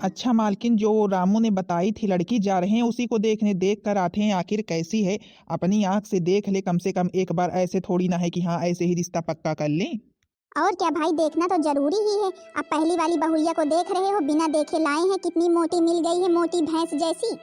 अच्छा मालकिन, जो रामू ने बताई थी लड़की जा रहे हैं उसी को देखने, देख कर आते हैं आखिर कैसी है। अपनी आंख से देख ले कम से कम एक बार, ऐसे थोड़ी ना है कि हाँ ऐसे ही रिश्ता पक्का कर लें। और क्या भाई, देखना तो जरूरी ही है। अब पहली वाली बहुरिया को देख रहे हो, बिना देखे लाए हैं, कितनी मोटी मिल गई है, मोटी भैंस जैसी।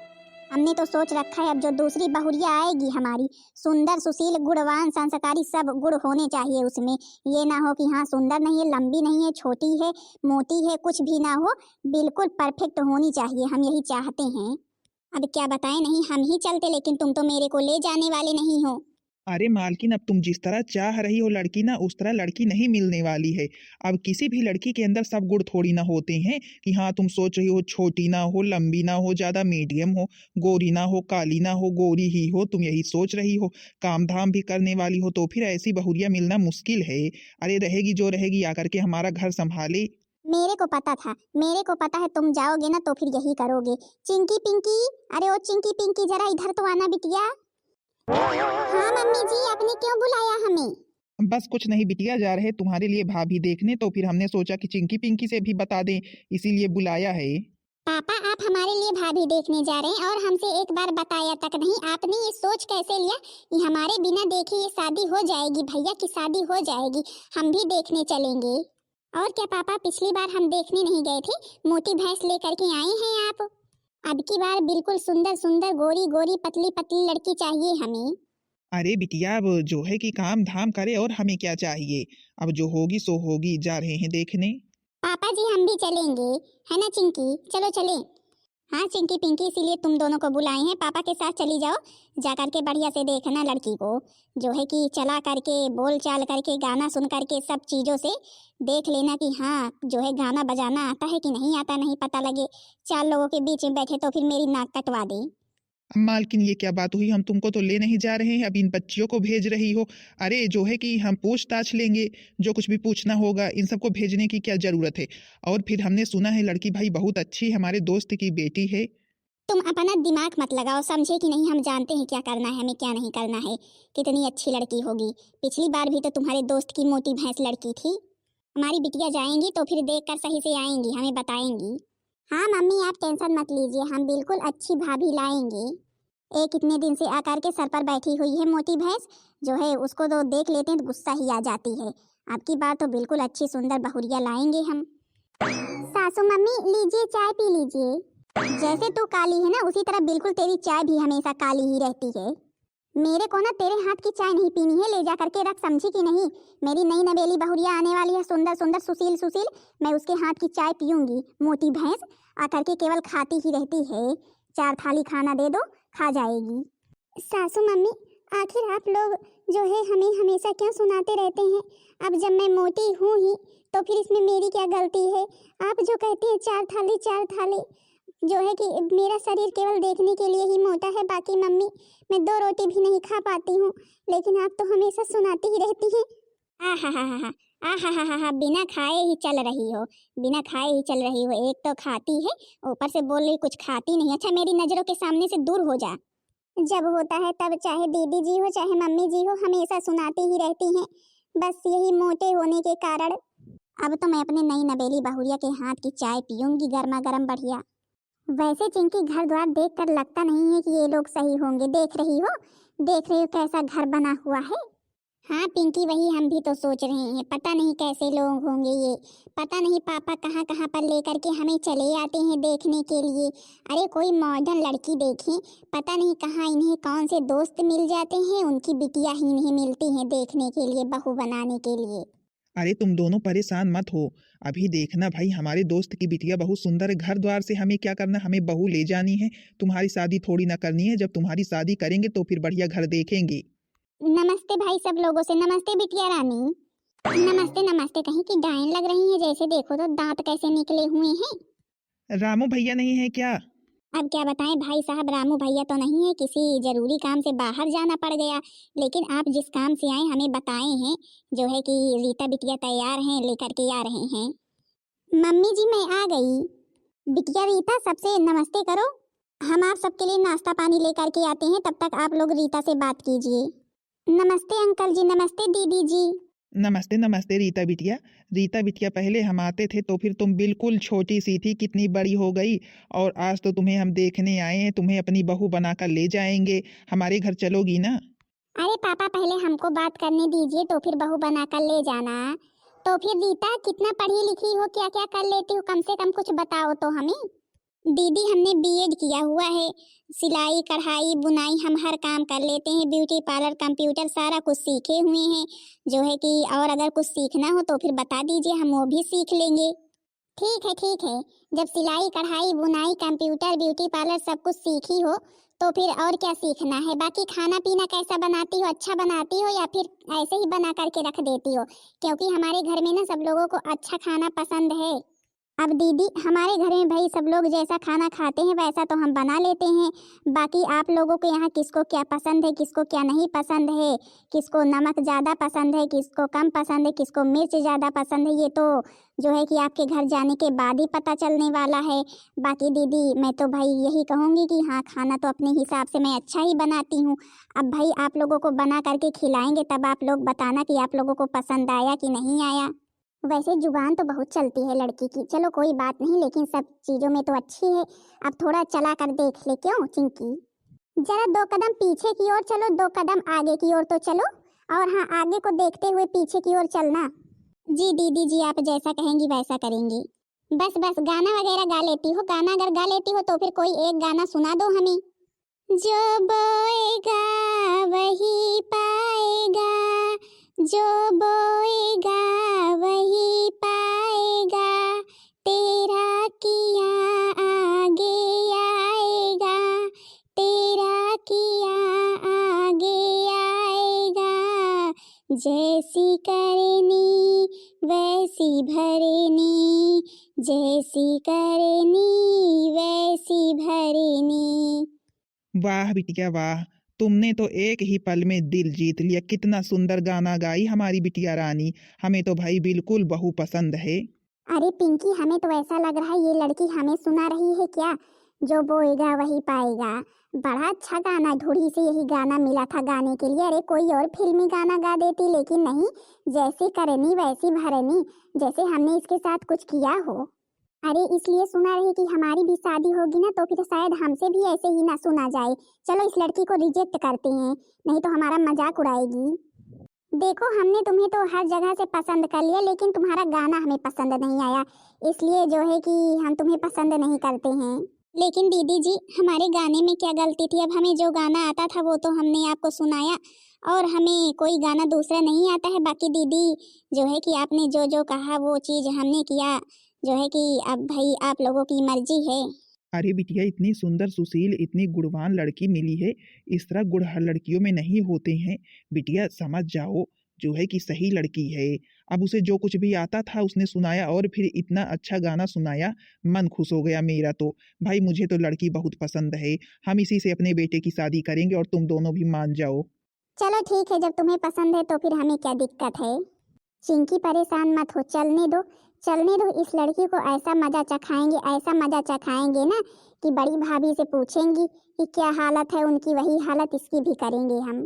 हमने तो सोच रखा है अब जो दूसरी बहुरिया आएगी हमारी, सुंदर सुशील गुणवान संस्कारी सब गुण होने चाहिए उसमें। ये ना हो कि हाँ सुंदर नहीं है, लंबी नहीं है, छोटी है, मोटी है, कुछ भी ना हो, बिल्कुल परफेक्ट होनी चाहिए। हम यही चाहते हैं। अब क्या बताएं, नहीं हम ही चलते, लेकिन तुम तो मेरे को ले जाने वाले नहीं हो। अरे मालकिन, अब तुम जिस तरह चाह रही हो लड़की ना, उस तरह लड़की नहीं मिलने वाली है। अब किसी भी लड़की के अंदर सब गुण थोड़ी ना होते हैं कि हाँ तुम सोच रही हो छोटी ना हो, लंबी ना हो, ज्यादा मीडियम हो, गोरी ना हो, काली ना हो, गोरी ही हो, तुम यही सोच रही हो। काम धाम भी करने वाली हो तो फिर ऐसी बहुरिया मिलना मुश्किल है। अरे रहेगी जो रहेगी, आकर के हमारा घर संभाले। मेरे को पता था, मेरे को पता है तुम जाओगे ना तो फिर यही करोगे। चिंकी पिंकी, अरे ओ चिंकी पिंकी जरा इधर तो आना बिटिया। हाँ मम्मी जी, आपने क्यों बुलाया हमें? बस कुछ नहीं बिटिया, जा रहे तुम्हारे लिए भाभी देखने, तो फिर हमने सोचा कि चिंकी पिंकी से भी बता दें, इसीलिए बुलाया है। पापा आप हमारे लिए भाभी देखने जा रहे हैं और हमसे एक बार बताया तक नहीं। आपने ये सोच कैसे लिया कि हमारे बिना देखे ये शादी हो जाएगी, भैया की शादी हो जाएगी, हम भी देखने चलेंगे? और क्या पापा, पिछली बार हम देखने नहीं गए थे, मोटी भैंस लेकर के आए हैं आप। अब की बार बिल्कुल सुंदर सुंदर गोरी गोरी पतली पतली लड़की चाहिए हमें। अरे बिटिया, अब जो है कि काम धाम करे और हमें क्या चाहिए। अब जो होगी सो होगी, जा रहे हैं देखने। पापा जी हम भी चलेंगे, है ना चिंकी, चलो चले। हाँ चिंकी पिंकी, इसीलिए तुम दोनों को बुलाए हैं। पापा के साथ चली जाओ, जा करके बढ़िया से देखना लड़की को, जो है कि चला करके बोल चाल करके गाना सुन करके सब चीजों से देख लेना कि हाँ जो है गाना बजाना आता है कि नहीं आता, नहीं पता लगे चार लोगों के बीच में बैठे तो फिर मेरी नाक कटवा दे। अब मालकिन ये क्या बात हुई, हम तुमको तो ले नहीं जा रहे हैं, अब इन बच्चियों को भेज रही हो। अरे जो है कि हम पूछताछ लेंगे, जो कुछ भी पूछना होगा इन सबको भेजने की क्या जरूरत है। और फिर हमने सुना है लड़की भाई बहुत अच्छी है, हमारे दोस्त की बेटी है। तुम अपना दिमाग मत लगाओ, समझे कि नहीं, हम जानते हैं क्या करना है हमें क्या नहीं करना है। कितनी अच्छी लड़की होगी, पिछली बार भी तो तुम्हारे दोस्त की मोटी भैंस लड़की थी। हमारी बिटिया जाएंगी तो फिर देख कर सही से आएंगी, हमें बताएंगी। हाँ मम्मी आप टेंशन मत लीजिए, हम बिल्कुल अच्छी भाभी लाएंगे। एक इतने दिन से आकर के सर पर बैठी हुई है मोटी भैंस, जो है उसको तो देख लेते हैं तो गुस्सा ही आ जाती है। अब की बार तो बिल्कुल अच्छी सुंदर बहुरिया लाएंगे हम। सासू मम्मी लीजिए चाय पी लीजिए। जैसे तू काली है ना, उसी तरह बिल्कुल तेरी चाय भी हमेशा काली ही रहती है। मेरे को ना तेरे हाथ की चाय नहीं पीनी है, ले जा करके रख, समझी कि नहीं। मेरी नई नवेली बहुरिया आने वाली है, सुंदर सुंदर सुशील सुशील, मैं उसके हाथ की चाय पीऊंगी। मोटी भैंस आकर के केवल खाती ही रहती है, 4 थाली खाना दे दो खा जाएगी। सासू मम्मी आखिर आप लोग जो है हमें हमेशा क्यों सुनाते रहते हैं? अब जब मैं मोटी हूँ ही तो फिर इसमें मेरी क्या गलती है? आप जो कहते हैं 4 थाली 4 थाली, जो है कि मेरा शरीर केवल देखने के लिए ही मोटा है, बाकी मम्मी मैं 2 रोटी भी नहीं खा पाती हूँ, लेकिन आप तो हमेशा सुनाती ही रहती हैं। आ हा हा हा हा, आ हा हा हा, बिना खाए ही चल रही हो, बिना खाए ही चल रही हो। एक तो खाती है, ऊपर से बोल रही कुछ खाती नहीं। अच्छा मेरी नजरों के सामने से दूर हो जा। जब होता है तब चाहे दीदी जी हो चाहे मम्मी जी हो, हमेशा सुनाती ही रहती हैं, बस यही मोटे होने के कारण। अब तो मैं अपने नई नवेली बहुरिया के हाथ की चाय पीऊंगी, गर्मा गर्म बढ़िया। वैसे चिंकी घर द्वार देख कर लगता नहीं है कि ये लोग सही होंगे। देख रही हो, देख रही हो कैसा घर बना हुआ है। हाँ पिंकी वही हम भी तो सोच रहे हैं, पता नहीं कैसे लोग होंगे ये, पता नहीं पापा कहाँ कहाँ पर लेकर के हमें चले आते हैं देखने के लिए। अरे कोई मॉडर्न लड़की देखें, पता नहीं कहाँ इन्हें कौन से दोस्त मिल जाते हैं, उनकी बिटिया ही नहीं मिलती हैं देखने के लिए, बहू बनाने के लिए। अरे तुम दोनों परेशान मत हो, अभी देखना भाई, हमारे दोस्त की बिटिया बहुत सुंदर है। घर द्वार से हमें क्या करना, हमें बहू ले जानी है, तुम्हारी शादी थोड़ी ना करनी है। जब तुम्हारी शादी करेंगे तो फिर बढ़िया घर देखेंगे। नमस्ते भाई सब लोगों से, नमस्ते बिटिया रानी। नमस्ते नमस्ते, कहीं की डायन लग रही है जैसे, देखो तो दांत कैसे निकले हुए हैं। रामू भैया नहीं है क्या? अब क्या बताएं भाई साहब, रामू भैया तो नहीं है, किसी जरूरी काम से बाहर जाना पड़ गया। लेकिन आप जिस काम से आए हमें बताए हैं, जो है कि रीता बिटिया तैयार हैं, लेकर के आ रहे हैं। मम्मी जी मैं आ गई। बिटिया रीता सबसे नमस्ते करो, हम आप सबके लिए नाश्ता पानी लेकर के आते हैं, तब तक आप लोग रीता से बात कीजिए। नमस्ते अंकल जी, नमस्ते दीदी जी। नमस्ते नमस्ते रीता बिटिया। रीता बिटिया, पहले हम आते थे तो फिर तुम बिल्कुल छोटी सी थी, कितनी बड़ी हो गई। और आज तो तुम्हें हम देखने आए हैं, तुम्हें अपनी बहू बनाकर ले जाएंगे। हमारे घर चलोगी ना? अरे पापा, पहले हमको बात करने दीजिए तो फिर बहू बनाकर ले जाना। तो फिर रीता, कितना पढ़ी लिखी हो, क्या क्या कर लेती हो, कम से कम कुछ बताओ तो हमें। दीदी, हमने बीएड किया हुआ है। सिलाई कढ़ाई बुनाई हम हर काम कर लेते हैं। ब्यूटी पार्लर कंप्यूटर सारा कुछ सीखे हुए हैं। जो है कि और अगर कुछ सीखना हो तो फिर बता दीजिए, हम वो भी सीख लेंगे। ठीक है ठीक है। जब सिलाई कढ़ाई बुनाई कंप्यूटर ब्यूटी पार्लर सब कुछ सीखी हो तो फिर और क्या सीखना है। बाकी खाना पीना कैसा बनाती हो, अच्छा बनाती हो या फिर ऐसे ही बना करके रख देती हो? क्योंकि हमारे घर में ना सब लोगों को अच्छा खाना पसंद है। अब दीदी, हमारे घर में भाई सब लोग जैसा खाना खाते हैं वैसा तो हम बना लेते हैं। बाकी आप लोगों के यहाँ किसको क्या पसंद है, किसको क्या नहीं पसंद है, किसको नमक ज़्यादा पसंद है, किसको कम पसंद है, किसको मिर्च ज़्यादा पसंद है, ये तो जो है कि आपके घर जाने के बाद ही पता चलने वाला है। बाकी दीदी, मैं तो भाई यही कहूँगी कि हाँ, खाना तो अपने हिसाब से मैं अच्छा ही बनाती हूँ। अब भाई आप लोगों को बना करके खिलाएंगे तब आप लोग बताना कि आप लोगों को पसंद आया कि नहीं आया। वैसे जुबान तो बहुत चलती है लड़की की, चलो कोई बात नहीं, लेकिन सब चीजों में तो अच्छी है। अब थोड़ा चला कर देख ले, क्यों चिंकी? जरा 2 कदम पीछे की ओर चलो, 2 कदम आगे की ओर तो चलो। और हाँ, आगे को देखते हुए पीछे की ओर चलना। जी दीदी जी, आप जैसा कहेंगी वैसा करेंगे। बस बस, गाना वगैरह गा लेती हो? गाना अगर गा लेती हो तो फिर कोई एक गाना सुना दो हमें। जो बोएगा वही पाएगा, जो बोएगा वही पाएगा, तेरा किया आगे आएगा, तेरा किया आगे आएगा। जैसी करनी वैसी भरनी, जैसी करनी वैसी भरनी। वाह बिटिया वाह, तुमने तो एक ही पल में दिल जीत लिया। कितना सुंदर गाना गाई हमारी बिटिया रानी। हमें तो भाई बिल्कुल बहू पसंद है। अरे पिंकी, हमें तो ऐसा लग रहा है ये लड़की हमें सुना रही है क्या? जो बोएगा वही पाएगा। बड़ा अच्छा गाना, ढूढ़ी से यही गाना मिला था गाने के लिए। अरे कोई और फिल्मी गाना गा देती, लेकिन नहीं, जैसी करनी वैसी भरनी, जैसे हमने इसके साथ कुछ किया हो। अरे इसलिए सुना रही कि हमारी भी शादी होगी ना तो फिर शायद हमसे भी ऐसे ही ना सुना जाए। चलो इस लड़की को रिजेक्ट करते हैं, नहीं तो हमारा मजाक उड़ाएगी। देखो, हमने तुम्हें तो हर जगह से पसंद कर लिया, लेकिन तुम्हारा गाना हमें पसंद नहीं आया, इसलिए जो है कि हम तुम्हें पसंद नहीं करते हैं। लेकिन दीदी जी, हमारे गाने में क्या गलती थी? अब हमें जो गाना आता था वो तो हमने आपको सुनाया, और हमें कोई गाना दूसरा नहीं आता है। बाकी दीदी, जो है कि आपने जो जो कहा वो चीज़ हमने किया। जो है कि अब भाई आप लोगों की मर्जी है। अरे बिटिया, इतनी सुंदर सुशील इतनी गुणवान लड़की मिली है। इस तरह गुण हर लड़कियों में नहीं होते हैं। बिटिया समझ जाओ, जो है कि सही लड़की है। अब उसे जो कुछ भी आता था उसने सुनाया, और फिर इतना अच्छा गाना सुनाया, मन खुश हो गया मेरा तो। भाई मुझे तो लड़की बहुत पसंद है। हम इसी से अपने बेटे की शादी करेंगे और तुम दोनों भी मान जाओ। चलो ठीक है, जब तुम्हें पसंद है तो फिर हमें क्या दिक्कत है। चिंकी परेशान मत हो, चलने दो, चलने दो। इस लड़की को ऐसा मजा चखाएंगे, ऐसा मजा चखाएंगे ना कि बड़ी भाभी से पूछेंगी कि क्या हालत है उनकी, वही हालत इसकी भी करेंगे हम।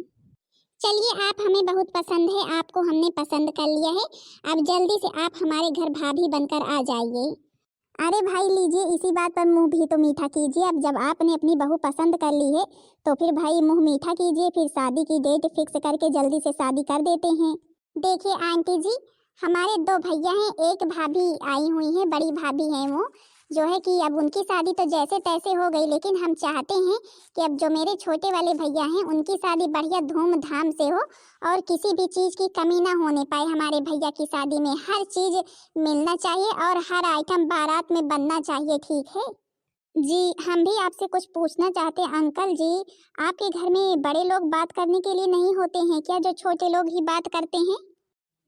चलिए, आप हमें बहुत पसंद है, आपको हमने पसंद कर लिया है। अब जल्दी से आप हमारे घर भाभी बनकर आ जाइए। अरे भाई लीजिए, इसी बात पर मुंह भी तो मीठा कीजिए। अब जब आपने अपनी बहू पसंद कर ली है तो फिर भाई मुंह मीठा कीजिए, फिर शादी की डेट फिक्स करके जल्दी से शादी कर देते हैं। देखिए आंटी जी, हमारे 2 भैया हैं, एक भाभी आई हुई है, बड़ी भाभी हैं वो। जो है कि अब उनकी शादी तो जैसे तैसे हो गई, लेकिन हम चाहते हैं कि अब जो मेरे छोटे वाले भैया हैं उनकी शादी बढ़िया धूमधाम से हो, और किसी भी चीज़ की कमी ना होने पाए। हमारे भैया की शादी में हर चीज़ मिलना चाहिए और हर आइटम बारात में बनना चाहिए, ठीक है? जी, हम भी आपसे कुछ पूछना चाहते हैं अंकल जी। आपके घर में बड़े लोग बात करने के लिए नहीं होते हैं क्या, जो छोटे लोग ही बात करते हैं?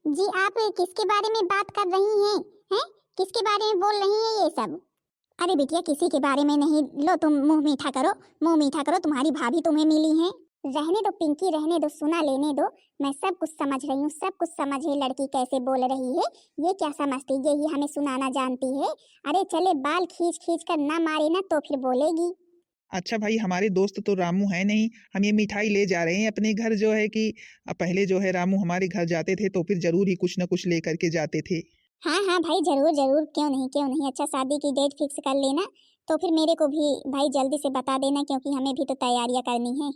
जी, आप किसके बारे में बात कर रही हैं? हैं? किसके बारे में बोल रही हैं ये सब? अरे बिटिया, किसी के बारे में नहीं। लो तुम मुंह मीठा करो, मुंह मीठा करो, तुम्हारी भाभी तुम्हें मिली है। रहने दो पिंकी, रहने दो, सुना लेने दो। मैं सब कुछ समझ रही हूँ, सब कुछ समझ है लड़की कैसे बोल रही है। ये क्या समझती है, यही हमें सुनाना जानती है। अरे चले, बाल खींच खींच कर ना मारे ना तो फिर बोलेगी। अच्छा भाई, हमारे दोस्त तो रामू है नहीं, हम ये मिठाई ले जा रहे हैं अपने घर। जो है कि पहले जो है रामू हमारे घर जाते थे तो फिर जरूर ही कुछ ना कुछ लेकर के जाते थे। हाँ हाँ भाई, जरूर जरूर, क्यों नहीं क्यों नहीं। अच्छा, शादी की डेट फिक्स कर लेना, तो फिर मेरे को भी भाई जल्दी से बता देना, क्योंकि हमें भी तो तैयारियां करनी है।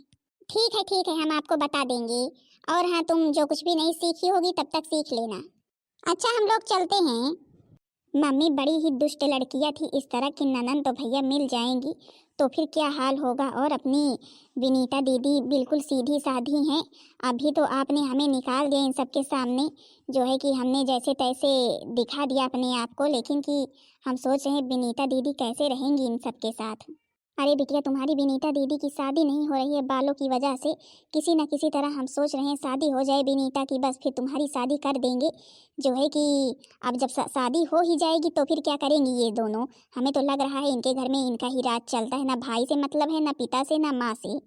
ठीक है, हम आपको बता देंगे। और हाँ, तुम जो कुछ भी नहीं सीखी होगी तब तक सीख लेना। अच्छा, हम लोग चलते हैं। मम्मी बड़ी ही दुष्ट लड़कियां थी, इस तरह की ननद तो भैया मिल जाएंगी तो फिर क्या हाल होगा। और अपनी विनीता दीदी बिल्कुल सीधी साधी हैं। अभी तो आपने हमें निकाल दिया इन सबके सामने, जो है कि हमने जैसे तैसे दिखा दिया अपने आप को, लेकिन कि हम सोच रहे हैं विनीता दीदी कैसे रहेंगी इन सबके साथ। अरे बिटिया, तुम्हारी विनीता दीदी की शादी नहीं हो रही है बालों की वजह से। किसी न किसी तरह हम सोच रहे हैं शादी हो जाए विनीता की, बस फिर तुम्हारी शादी कर देंगे। जो है कि अब जब शादी हो ही जाएगी तो फिर क्या करेंगी ये दोनों। हमें तो लग रहा है इनके घर में इनका ही राज चलता है, ना भाई से मतलब है, ना पिता से, ना माँ से।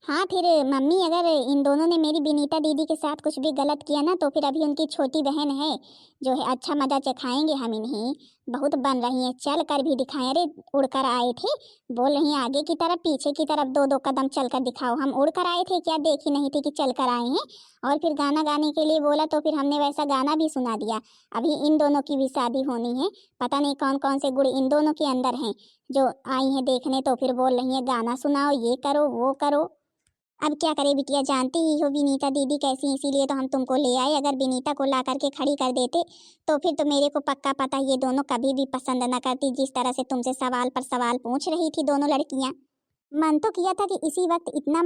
हाँ, फिर मम्मी अगर इन दोनों ने मेरी विनीता दीदी के साथ कुछ भी गलत किया ना, तो फिर अभी उनकी छोटी बहन है जो है, अच्छा मजा चखाएंगे हम इन्हें। बहुत बन रही हैं, चल कर भी दिखाएं। अरे उड़कर आए थे, बोल रही हैं आगे की तरफ पीछे की तरफ दो दो कदम चल कर दिखाओ। हम उड़ कर आए थे क्या, देखी नहीं थी कि चल कर आए हैं। और फिर गाना गाने के लिए बोला तो फिर हमने वैसा गाना भी सुना दिया। अभी इन दोनों की भी शादी होनी है, पता नहीं कौन कौन से गुण इन दोनों के अंदर हैं जो आई हैं देखने, तो फिर बोल रही हैं गाना सुनाओ, ये करो वो करो। अब क्या करे बिटिया, जानती ही हो विनीता दीदी कैसी है, इसीलिए तो हम तुमको ले आए। अगर विनीता को ला करके खड़ी कर देते तो फिर तो मेरे को पक्का पता ये दोनों कभी भी पसंद न करती, जिस तरह से तुमसे सवाल पर सवाल पूछ रही थी दोनों लड़कियां। मन तो किया था कि इसी वक्त इतना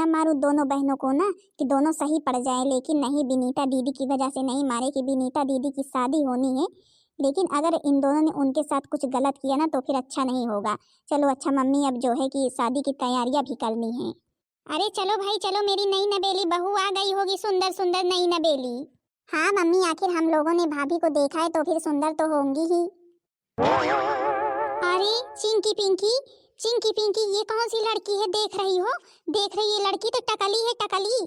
मारूं दोनों बहनों को ना, कि दोनों सही पड़ जाए, लेकिन नहीं, विनीता दीदी की वजह से नहीं मारे, कि विनीता दीदी की शादी होनी है। लेकिन अगर इन दोनों ने उनके साथ कुछ गलत किया ना तो फिर अच्छा नहीं होगा। चलो अच्छा मम्मी, अब जो है कि शादी की तैयारियां भी करनी है। अरे चलो भाई चलो, मेरी नई नवेली बहू आ गई होगी, सुंदर सुंदर नई नवेली। हाँ मम्मी, आखिर हम लोगों ने भाभी को देखा है तो फिर सुंदर तो होंगी ही। अरे चिंकी पिंकी, चिंकी पिंकी, ये कौन सी लड़की है देख रही हो? देख रही है लड़की तो टकली है, टकली।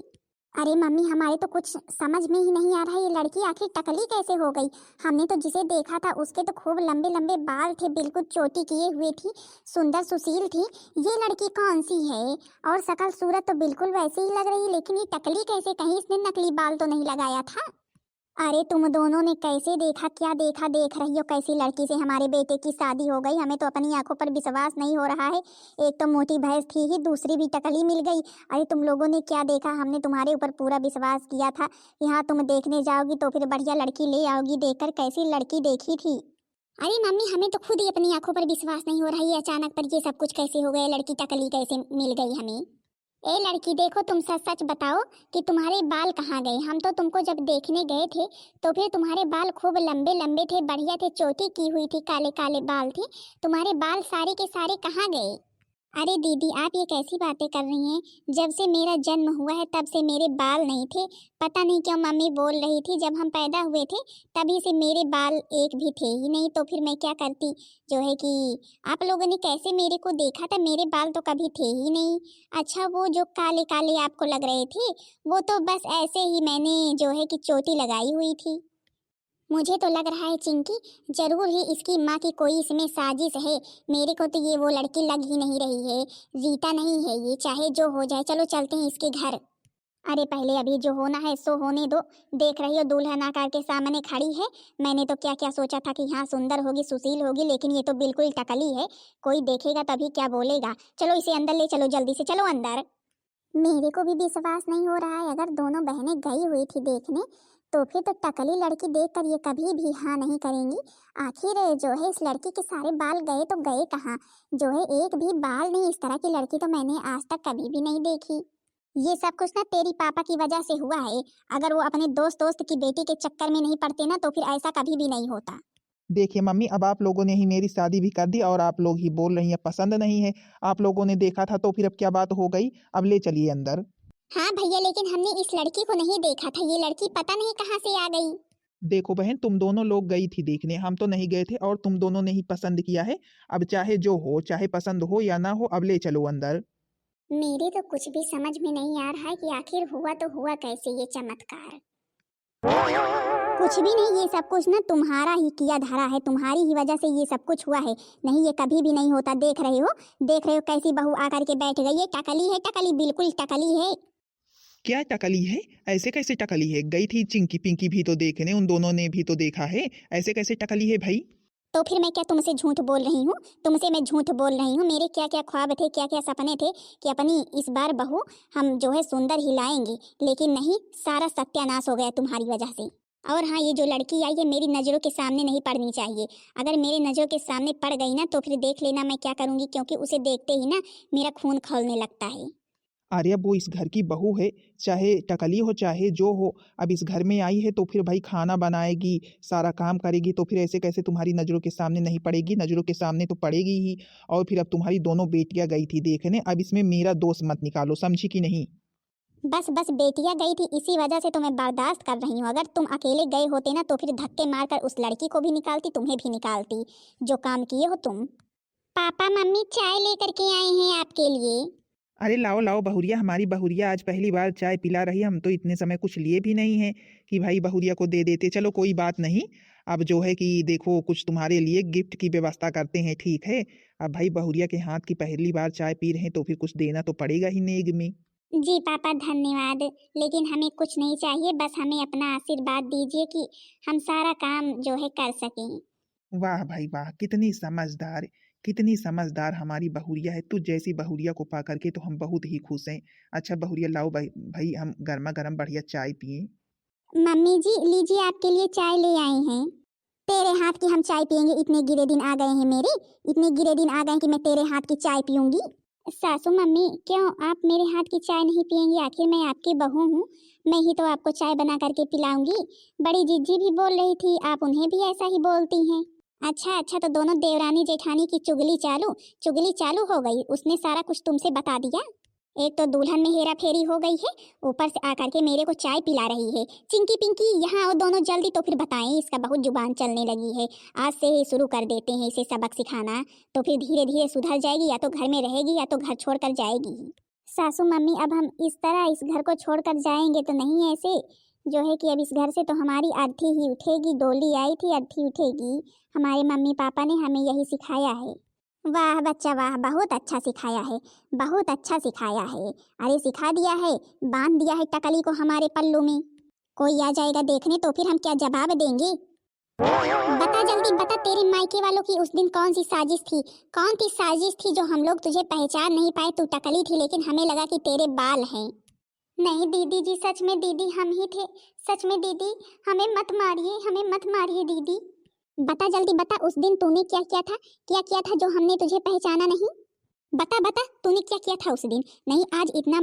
अरे मम्मी, हमारे तो कुछ समझ में ही नहीं आ रहा है, ये लड़की आखिर टकली कैसे हो गई। हमने तो जिसे देखा था उसके तो खूब लंबे लंबे बाल थे, बिल्कुल चोटी किए हुए थी, सुंदर सुशील थी। ये लड़की कौन सी है? और शकल सूरत तो बिल्कुल वैसे ही लग रही है, लेकिन ये टकली कैसे, कहीं इसने नकली बाल तो नहीं लगाया था? अरे तुम दोनों ने कैसे देखा, क्या देखा, देख रही हो कैसी लड़की से हमारे बेटे की शादी हो गई? हमें तो अपनी आंखों पर विश्वास नहीं हो रहा है। एक तो मोटी भैंस थी ही, दूसरी भी टकली मिल गई। अरे तुम लोगों ने क्या देखा? हमने तुम्हारे ऊपर पूरा विश्वास किया था। यहाँ तुम देखने जाओगी तो फिर बढ़िया लड़की ले आओगी, देखकर कैसी लड़की देखी थी। अरे मम्मी, हमें तो खुद ही अपनी आंखों पर विश्वास नहीं हो रहा है, अचानक पर ये सब कुछ कैसे हो गया, लड़की टकली कैसे मिल गई हमें? ए लड़की, देखो तुम सच सच बताओ कि तुम्हारे बाल कहाँ गए? हम तो तुमको जब देखने गए थे तो फिर तुम्हारे बाल खूब लंबे लंबे थे, बढ़िया थे, चोटी की हुई थी, काले काले बाल थे। तुम्हारे बाल सारे के सारे कहाँ गए? अरे दीदी, आप ये कैसी बातें कर रही हैं? जब से मेरा जन्म हुआ है तब से मेरे बाल नहीं थे। पता नहीं क्यों मम्मी बोल रही थी, जब हम पैदा हुए थे तभी से मेरे बाल एक भी थे ही नहीं, तो फिर मैं क्या करती। जो है कि आप लोगों ने कैसे मेरे को देखा था, मेरे बाल तो कभी थे ही नहीं। अच्छा, वो जो काले काले आपको लग रहे थे वो तो बस ऐसे ही मैंने जो है कि चोटी लगाई हुई थी। मुझे तो लग रहा है चिंकी, जरूर ही इसकी माँ की कोई इसमें साजिश है। मेरे को तो ये वो लड़की लग ही नहीं रही है, रीता नहीं है ये, चाहे जो हो जाए। चलो चलते हैं इसके घर। अरे पहले अभी जो होना है सो होने दो। देख रही हो दुल्हन आकर के सामने खड़ी है। मैंने तो क्या क्या सोचा था कि हाँ सुंदर होगी, सुशील होगी, लेकिन ये तो बिल्कुल टकली है। कोई देखेगा तभी क्या बोलेगा। चलो इसे अंदर ले चलो, जल्दी से चलो अंदर। मेरे को भी विश्वास नहीं हो रहा है, अगर दोनों बहनें गई हुई थी देखने तो फिर तो टकली लड़की देखकर ये कभी भी हाँ नहीं करेंगी। आखिर जो है इस लड़की के सारे बाल गए तो गए कहाँ? जो है एक भी बाल नहीं, इस तरह की लड़की तो मैंने आज तक कभी भी नहीं देखी। ये सब कुछ ना तेरी पापा की वजह से हुआ है। अगर वो अपने दोस्त दोस्त की बेटी के चक्कर में नहीं पड़ते ना तो फिर ऐसा कभी भी नहीं होता। देखिए मम्मी, अब आप लोगों ने ही मेरी शादी भी कर दी और आप लोग ही बोल रही हैं पसंद नहीं है। आप लोगों ने देखा था तो फिर अब क्या बात हो गई? अब ले चलिए अंदर। हाँ भैया, लेकिन हमने इस लड़की को नहीं देखा था, ये लड़की पता नहीं कहाँ से आ गई। देखो बहन, तुम दोनों लोग गई थी देखने, हम तो नहीं गए थे और तुम दोनों ने ही पसंद किया है। अब चाहे जो हो, चाहे पसंद हो या ना हो, अब ले चलो अंदर। मेरे तो कुछ भी समझ में नहीं आ रहा है कि आखिर हुआ तो हुआ कैसे ये चमत्कार। कुछ भी नहीं, ये सब कुछ ना तुम्हारा ही किया धरा है, तुम्हारी ही वजह से ये सब कुछ हुआ है। नहीं, ये कभी भी नहीं होता। देख रहे हो कैसी बहू आकर के बैठ गई है। टकली है, टकली, बिल्कुल टकली है। क्या टकली है? ऐसे कैसे टकली है? गई थी चिंकी पिंकी भी तो देखने, उन दोनों ने भी तो देखा है। ऐसे कैसे टकली है भाई? तो फिर मैं क्या तुमसे झूठ बोल रही हूँ? तुमसे मैं झूठ बोल रही हूँ? मेरे क्या क्या ख्वाब थे, क्या क्या सपने थे कि अपनी इस बार बहू हम जो है सुंदर ही लाएंगे, लेकिन नहीं, सारा सत्यानाश हो गया तुम्हारी वजह से। और हाँ, ये जो लड़की आई है मेरी नज़रों के सामने नहीं पड़नी चाहिए। अगर मेरे नज़रों के सामने पड़ गई ना तो फिर देख लेना मैं क्या करूँगी, क्योंकि उसे देखते ही ना मेरा खून खौलने लगता है। अरे अब वो इस घर की बहू है, चाहे टकली हो चाहे जो हो, अब इस घर में आई है तो फिर भाई खाना बनाएगी, सारा काम करेगी, तो फिर ऐसे कैसे तुम्हारी नज़रों के सामने नहीं पड़ेगी? नज़रों के सामने तो पड़ेगी ही। और फिर अब तुम्हारी दोनों बेटियां गई थी देखने, अब इसमें मेरा दोष मत निकालो, समझी कि नहीं? बस बस, बेटियां गई थी इसी वजह से तो मैं बर्दाश्त कर रही हूँ। अगर तुम अकेले गए होते ना तो फिर धक्के मारकर उस लड़की को भी निकालती, तुम्हें भी निकालती, जो काम किए हो तुम। पापा मम्मी चाय लेकर के आए हैं आपके लिए। अरे लाओ लाओ बहुरिया, हमारी बहुरिया आज पहली बार चाय पिला रही है। हम तो इतने समय कुछ लिए भी नहीं हैं कि भाई बहुरिया को दे देते। चलो कोई बात नहीं। अब जो है कि देखो कुछ तुम्हारे लिए गिफ्ट की व्यवस्था करते हैं, ठीक है? अब भाई बहुरिया के हाथ की पहली बार चाय पी रहे हैं तो फिर कुछ देना तो पड़ेगा ही नेग में। जी पापा धन्यवाद, लेकिन हमें कुछ नहीं चाहिए, बस हमें अपना आशीर्वाद दीजिए कि हम सारा काम जो है कर सकें। वाह भाई वाह, कितनी समझदार, कितनी समझदार हमारी बहुरिया है। तू जैसी बहुरिया को पा करके तो हम बहुत ही खुश हैं। अच्छा बहुरिया लाओ भाई, भाई हम गर्मा गर्म बढ़िया चाय पिए। मम्मी जी लीजिए, आपके लिए चाय ले आए हैं। तेरे हाथ की हम चाय पियेंगे? इतने गिरे दिन आ गए हैं मेरे, इतने गिरे दिन आ गए कि मैं तेरे हाथ की चाय पीऊंगी? सासू मम्मी, क्यों आप मेरे हाथ की चाय नहीं पियेंगी? आखिर मैं आपकी बहू हूँ, मैं ही तो आपको चाय बना करके पिलाऊंगी। बड़ी जीजी भी बोल रही थी, आप उन्हें भी ऐसा ही बोलती हैं। अच्छा अच्छा, तो दोनों देवरानी जेठानी की चुगली चालू हो गई। उसने सारा कुछ तुमसे बता दिया। एक तो दुल्हन में हेरा फेरी हो गई है, ऊपर से आकर के मेरे को चाय पिला रही है। चिंकी पिंकी यहाँ आओ दोनों जल्दी, तो फिर बताएं, इसका बहुत जुबान चलने लगी है। आज से ही शुरू कर देते हैं इसे सबक सिखाना, तो फिर धीरे धीरे सुधर जाएगी, या तो घर में रहेगी या तो घर छोड़कर जाएगी। सासू मम्मी, अब हम इस तरह इस घर को छोड़कर जाएंगे तो नहीं, ऐसे जो है कि अब इस घर से तो हमारी अर्थी ही उठेगी। डोली आई थी, अर्थी उठेगी। हमारे मम्मी पापा ने हमें यही सिखाया है। वाह बच्चा वाह, बहुत अच्छा सिखाया है, बहुत अच्छा सिखाया है। अरे सिखा दिया है, बांध दिया है टकली को हमारे पल्लू में। कोई आ जाएगा देखने तो फिर हम क्या जवाब देंगे? बता जल्दी बता, तेरे मायके वालों की उस दिन कौन सी साजिश थी? कौन सी साजिश थी जो हम लोग तुझे पहचान नहीं पाए? तू टकली थी लेकिन हमें लगा कि तेरे बाल हैं। नहीं दीदी जी, सच में दीदी हम ही थे। सच में दीदी, हमें मत मारिए, हमें मत मारिए दीदी। बता जल्दी बता, उस दिन तूने क्या किया था जो हमने तुझे पहचाना नहीं? बता बता, तूने क्या किया था उस दिन? नहीं, आज इतना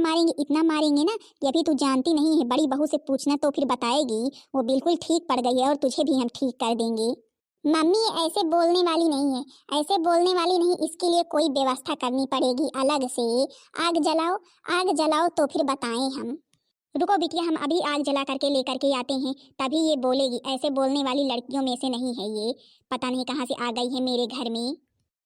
मारेंगे ना कि अभी तू जानती नहीं है। बड़ी बहू से पूछना तो फिर बताएगी, वो बिल्कुल ठीक पड़ गई है और तुझे भी हम ठीक कर देंगे। मम्मी ये ऐसे बोलने वाली नहीं है, ऐसे बोलने वाली नहीं, इसके लिए कोई व्यवस्था करनी पड़ेगी अलग से। आग जलाओ, आग जलाओ तो फिर बताएं हम। रुको बिटिया, हम अभी आग जला करके लेकर के आते हैं, तभी ये बोलेगी। ऐसे बोलने वाली लड़कियों में से नहीं है ये, पता नहीं कहाँ से आ गई है मेरे घर में।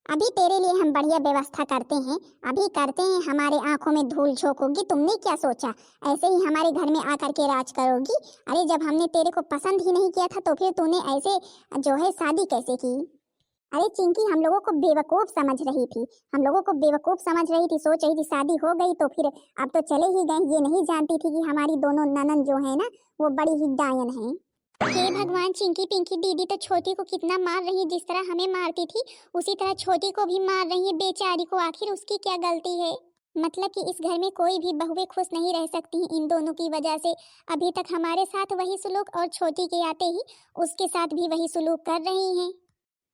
अभी तेरे लिए हम बढ़िया व्यवस्था करते हैं, अभी करते हैं। हमारे आंखों में धूल झोंक होगी। तुमने क्या सोचा ऐसे ही हमारे घर में आकर के राज करोगी? अरे जब हमने तेरे को पसंद ही नहीं किया था तो फिर तूने ऐसे जो है शादी कैसे की? अरे चिंकी हम लोगों को बेवकूफ समझ रही थी, हम लोगों को बेवकूफ समझ रही थी। सोच रही थी शादी हो गई तो फिर अब तो चले ही गए। ये नहीं जानती थी कि हमारी दोनों ननन जो है ना वो बड़ी ही डायन है। हे भगवान, चिंकी पिंकी दीदी तो छोटी को कितना मार रही है। जिस तरह हमें मारती थी उसी तरह छोटी को भी मार रही है बेचारी को। आखिर उसकी क्या गलती है? मतलब कि इस घर में कोई भी बहुएं खुश नहीं रह सकती इन दोनों की वजह से। अभी तक हमारे साथ वही सुलूक और छोटी के आते ही उसके साथ भी वही सुलूक कर रही हैं।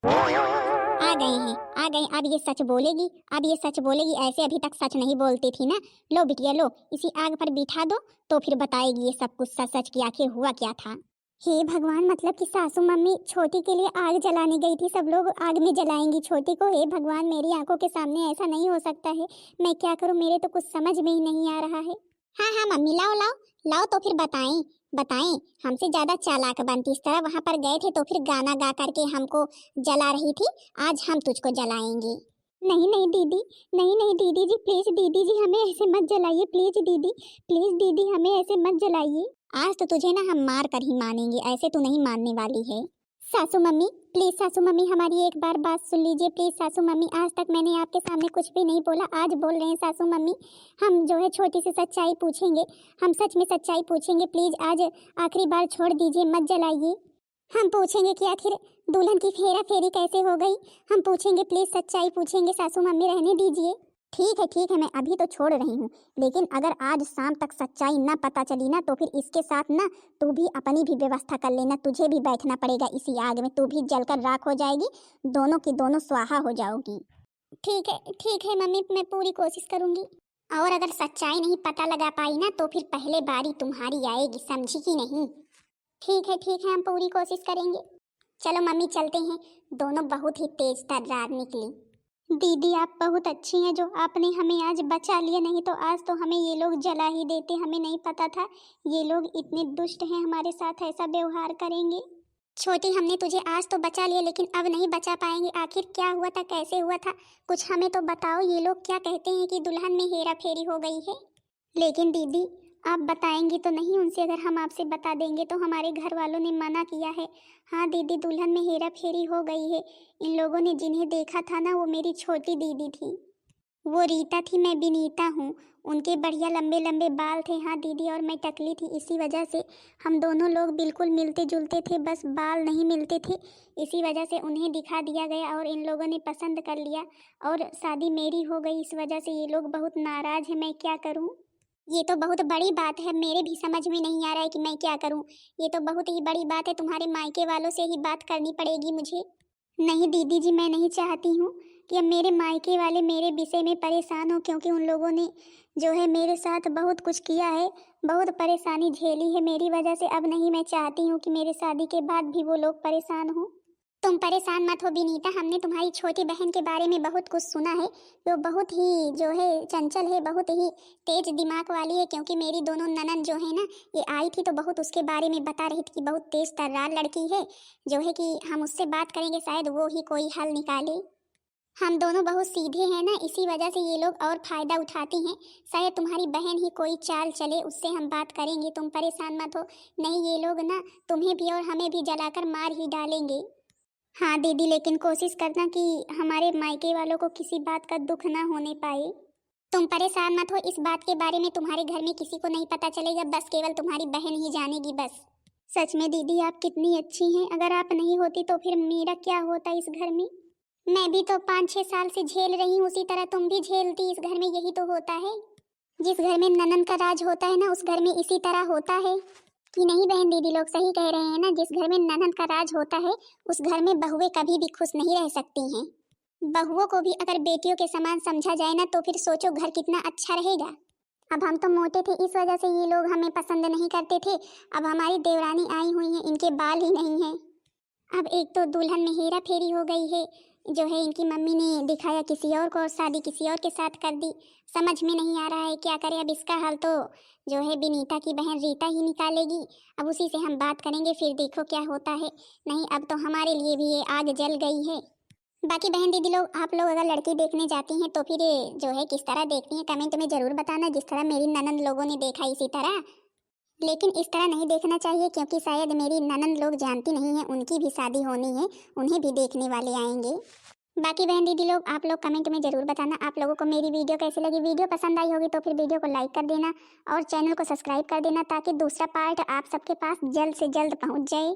आ गए हैं, आ गए। अब ये सच बोलेगी, अब ये सच बोलेगी। ऐसे अभी तक सच नहीं बोलती थी ना। लो बिटिया लो, इसी आग पर बिठा दो तो फिर बताएगी ये सब कुछ सच सच कि आखिर हुआ क्या था। हे भगवान, मतलब कि सासू मम्मी छोटी के लिए आग जलाने गई थी, सब लोग आग में जलाएंगी छोटी को। हे भगवान, मेरी आंखों के सामने ऐसा नहीं हो सकता है। मैं क्या करूं, मेरे तो कुछ समझ में ही नहीं आ रहा है। हाँ हाँ मम्मी, लाओ लाओ लाओ तो फिर बताएं, बताएं। हमसे ज्यादा चालाक बनती। इस तरह वहां पर गए थे तो फिर गाना गा करके हमको जला रही थी। आज हम तुझको जलाएंगे। नहीं नहीं दीदी, नहीं नहीं दीदी जी, प्लीज दीदी जी हमें ऐसे मत जलाइए। प्लीज दीदी, प्लीज दीदी हमें ऐसे मत जलाइए। आज तो तुझे ना हम मार कर ही मानेंगे, ऐसे तू नहीं मानने वाली है। सासू मम्मी प्लीज, सासू मम्मी हमारी एक बार बात सुन लीजिए प्लीज। सासू मम्मी आज तक मैंने आपके सामने कुछ भी नहीं बोला, आज बोल रहे हैं सासू मम्मी। हम जो है छोटी सी सच्चाई पूछेंगे, हम सच में सच्चाई पूछेंगे प्लीज, आज आखिरी बार छोड़ दीजिए, मत जलाइए। हम पूछेंगे कि आखिर दुल्हन की फेरा फेरी कैसे हो गई, हम पूछेंगे प्लीज, सच्चाई पूछेंगे सासू मम्मी, रहने दीजिए। ठीक है, मैं अभी तो छोड़ रही हूँ, लेकिन अगर आज शाम तक सच्चाई ना पता चली ना तो फिर इसके साथ ना तू भी अपनी भी व्यवस्था कर लेना, तुझे भी बैठना पड़ेगा इसी आग में, तू भी जलकर राख हो जाएगी, दोनों की दोनों स्वाहा हो जाओगी। ठीक है मम्मी, मैं पूरी कोशिश करूंगी। और अगर सच्चाई नहीं पता लगा पाई ना तो फिर पहले बारी तुम्हारी आएगी, समझी कि नहीं? ठीक है, हम पूरी कोशिश करेंगे। चलो मम्मी चलते हैं, दोनों बहुत ही तेज तर्रार निकली। दीदी आप बहुत अच्छी हैं जो आपने हमें आज बचा लिया, नहीं तो आज तो हमें ये लोग जला ही देते, हमें नहीं पता था ये लोग इतने दुष्ट हैं, हमारे साथ ऐसा व्यवहार करेंगे। छोटी हमने तुझे आज तो बचा लिया लेकिन अब नहीं बचा पाएंगे, आखिर क्या हुआ था, कैसे हुआ था, कुछ हमें तो बताओ। ये लोग क्या कहते हैं कि दुल्हन में हेरा फेरी हो गई है, लेकिन दीदी आप बताएंगी तो नहीं उनसे, अगर हम आपसे बता देंगे तो हमारे घर वालों ने मना किया है। हाँ दीदी दुल्हन में हेरा फेरी हो गई है, इन लोगों ने जिन्हें देखा था ना वो मेरी छोटी दीदी थी, वो रीता थी, मैं विनीता हूँ, उनके बढ़िया लंबे लंबे बाल थे। हाँ दीदी और मैं टकली थी, इसी वजह से हम दोनों लोग बिल्कुल मिलते जुलते थे, बस बाल नहीं मिलते थे, इसी वजह से उन्हें दिखा दिया गया और इन लोगों ने पसंद कर लिया और शादी मेरी हो गई, इस वजह से ये लोग बहुत नाराज हैं, मैं क्या करूँ? ये तो बहुत बड़ी बात है, मेरे भी समझ में नहीं आ रहा है कि मैं क्या करूं, ये तो बहुत ही बड़ी बात है, तुम्हारे मायके वालों से ही बात करनी पड़ेगी मुझे। नहीं दीदी जी मैं नहीं चाहती हूँ कि अब मेरे मायके वाले मेरे विषय में परेशान हो, क्योंकि उन लोगों ने जो है मेरे साथ बहुत कुछ किया है, बहुत परेशानी झेली है मेरी वजह से, अब नहीं मैं चाहती हूँ कि मेरे शादी के बाद भी वो लोग परेशान हो। तुम परेशान मत हो विनीता, हमने तुम्हारी छोटी बहन के बारे में बहुत कुछ सुना है, वो बहुत ही जो है चंचल है, बहुत ही तेज दिमाग वाली है, क्योंकि मेरी दोनों ननद जो है ना ये आई थी तो बहुत उसके बारे में बता रही थी कि बहुत तेज तर्रार लड़की है, जो है कि हम उससे बात करेंगे शायद वो ही कोई हल निकाले। हम दोनों बहुत सीधे हैं ना, इसी वजह से ये लोग और फायदा उठाती हैं, शायद तुम्हारी बहन ही कोई चाल चले, उससे हम बात करेंगे, तुम परेशान मत हो, नहीं ये लोग ना तुम्हें भी और हमें भी जलाकर मार ही डालेंगे। हाँ दीदी लेकिन कोशिश करना कि हमारे मायके वालों को किसी बात का दुख ना होने पाए। तुम परेशान मत हो, इस बात के बारे में तुम्हारे घर में किसी को नहीं पता चलेगा, बस केवल तुम्हारी बहन ही जानेगी बस। सच में दीदी आप कितनी अच्छी हैं, अगर आप नहीं होती तो फिर मेरा क्या होता इस घर में। मैं भी तो 5-6 साल से झेल रही हूँ, उसी तरह तुम भी झेलती, इस घर में यही तो होता है, जिस घर में ननन का राज होता है ना उस घर में इसी तरह होता है कि नहीं बहन? दीदी लोग सही कह रहे हैं ना, जिस घर में ननद का राज होता है उस घर में बहुएं कभी भी खुश नहीं रह सकती हैं। बहुओं को भी अगर बेटियों के समान समझा जाए ना तो फिर सोचो घर कितना अच्छा रहेगा। अब हम तो मोटे थे इस वजह से ये लोग हमें पसंद नहीं करते थे, अब हमारी देवरानी आई हुई हैं, इनके बाल ही नहीं हैं। अब एक तो दुल्हन में हेरा फेरी हो गई है, जो है इनकी मम्मी ने दिखाया किसी और को और शादी किसी और के साथ कर दी, समझ में नहीं आ रहा है क्या करें। अब इसका हल तो जो है विनीता की बहन रीता ही निकालेगी, अब उसी से हम बात करेंगे, फिर देखो क्या होता है। नहीं अब तो हमारे लिए भी ये आग जल गई है। बाकी बहन दीदी लोग आप लोग अगर लड़की देखने जाती हैं तो फिर जो है किस तरह देखती हैं कमेंट में ज़रूर बताना, जिस तरह मेरी ननद लोगों ने देखा इसी तरह, लेकिन इस तरह नहीं देखना चाहिए क्योंकि शायद मेरी ननद लोग जानती नहीं हैं, उनकी भी शादी होनी है, उन्हें भी देखने वाले आएंगे। बाकी बहन दीदी लोग आप लोग कमेंट में ज़रूर बताना आप लोगों को मेरी वीडियो कैसी लगी, वीडियो पसंद आई होगी तो फिर वीडियो को लाइक कर देना और चैनल को सब्सक्राइब कर देना ताकि दूसरा पार्ट आप सबके पास जल्द से जल्द पहुंच जाए।